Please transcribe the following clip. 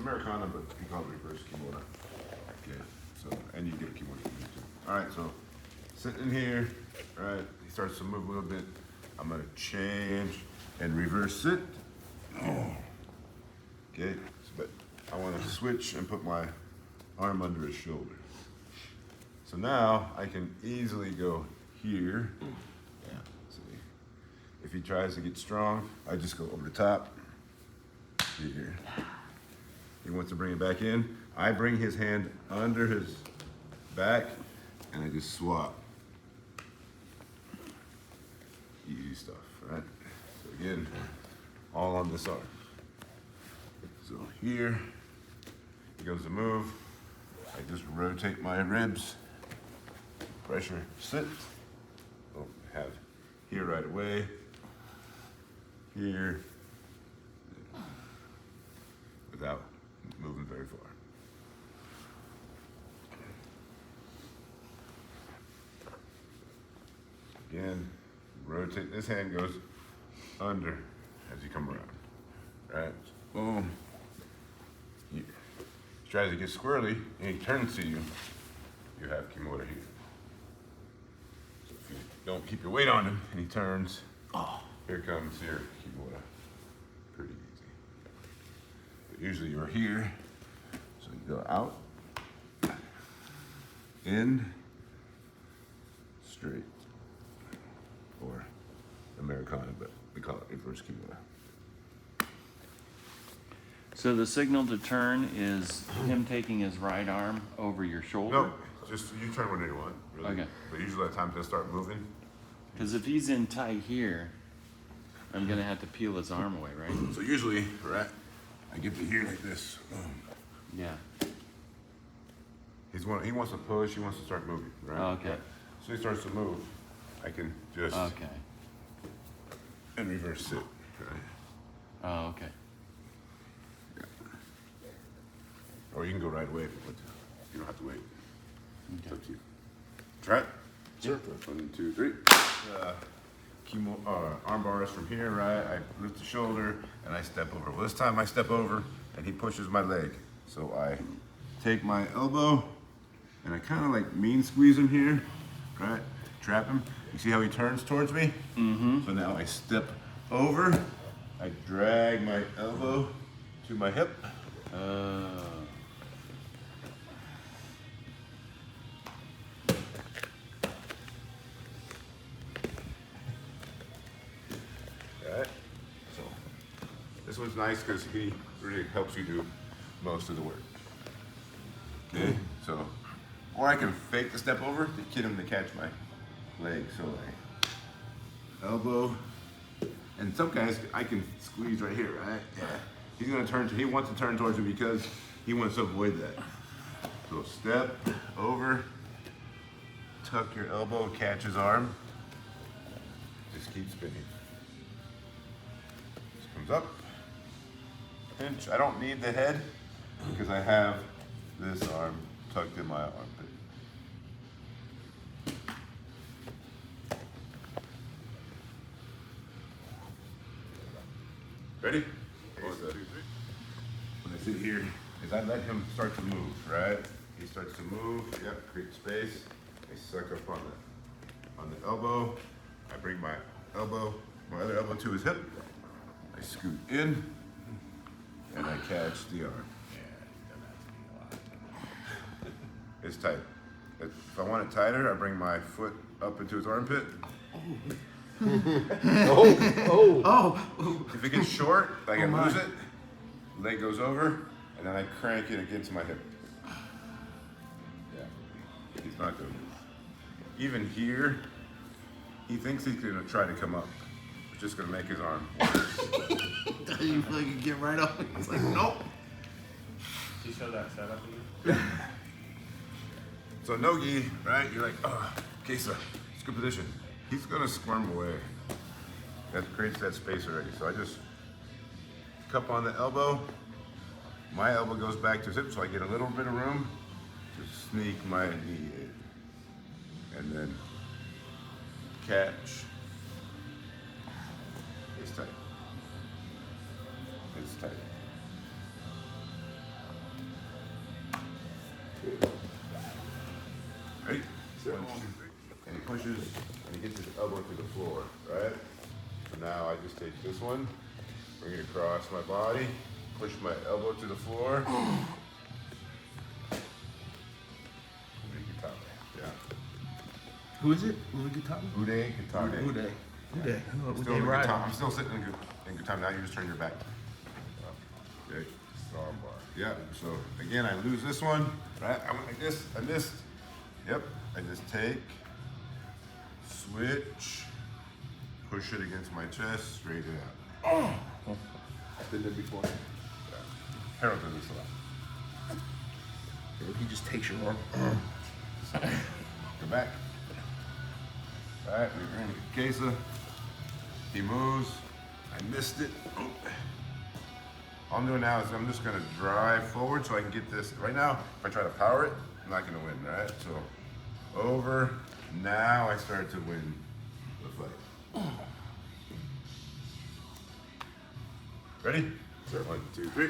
Americana, but he called it reverse Kemora. Okay, so, and you get a Kemora too. All right, so sitting here, right, he starts to move a little bit. I'm gonna change and reverse it. Okay, but I wanna switch and put my arm under his shoulder. So now I can easily go here. Yeah, see. If he tries to get strong, I just go over the top, here. He wants to bring it back in. I bring his hand under his back and I just swap. Easy stuff, right? So again, all on this arm. So here, he goes to move. I just rotate my ribs, pressure, sit. Don't have here right away, here, without moving very far. Again, rotate, this hand goes under as you come around, right? Boom. Here. He tries to get squirrely and he turns to you, you have Kemora here. So if you don't keep your weight on him and he turns, here comes your Kemora. Pretty easy. But usually you're here, so you go out, in, straight, or Americana, but we call it reverse Kemora. So the signal to turn is him taking his right arm over your shoulder? No, just you turn whenever you want, really. Okay. But usually at times he'll start moving. Because if he's in tight here, I'm gonna have to peel his arm away, right? So usually, right, I get to here like this. Yeah. He wants to push, he wants to start moving, right? Oh, okay. Right. So he starts to move. I can just Okay. and reverse it, right? Oh, okay. Or you can go right away if you want to. You don't have to wait. It's Okay. up to you. Try it. Sure. 1, 2, 3. Arm bar is from here, right? I lift the shoulder and I step over. Well, this time I step over and he pushes my leg. So I take my elbow and I kind of like mean squeeze him here, right? Trap him. You see how he turns towards me? Mm-hmm. So now I step over. I drag my elbow to my hip. So this one's nice because he really helps you do most of the work. Okay, so, or I can fake the step over to get him to catch my leg. So I elbow, and some guys I can squeeze right here, right? Yeah. He's gonna turn, he wants to turn towards me because he wants to avoid that. So step over, tuck your elbow, catch his arm, just keep spinning. Comes up, pinch. I don't need the head because I have this arm tucked in my armpit. Ready? When I sit here, is I let him start to move, right? He starts to move, yep, create space. I suck up on the elbow. I bring my other elbow to his hip. I scoot in, and I catch the arm. It's tight. If I want it tighter, I bring my foot up into his armpit. If it gets short, I can lose it. Leg goes over, and then I crank it against my hip. Yeah, he's not good. Even here, he thinks he's gonna try to come up. It's just gonna make his arm worse. You fucking get right up. It's like, nope. Did you show that setup again? So no-gi, right? You're like, oh, Kesa, it's a good position. He's gonna squirm away. That creates that space already. So I just cup on the elbow. My elbow goes back to his hip, so I get a little bit of room to sneak my knee in. And then catch. It's tight. It's tight. And he pushes and he gets his elbow to the floor, right? So now I just take this one, bring it across my body, push my elbow to the floor. Yeah. Who is it? Ude Guitar? Ude Guitar. Ude. Ude. Still in the guitar. I'm still sitting in guitar. Now you just turn your back. Okay. Armbar. Yeah. So again, I lose this one. Right. I went like this. I missed. Yep. I just take, switch, push it against my chest, straight it out. Oh. Did that before. Yeah. Harold does this a lot. He just takes your arm. Go back. All right, we're in the Kesa. He moves. I missed it. Oh. All I'm doing now is I'm just gonna drive forward so I can get this. Right now, if I try to power it, I'm not gonna win, right? So, over. Now I start to win the fight. Ready? 1, 2, 3.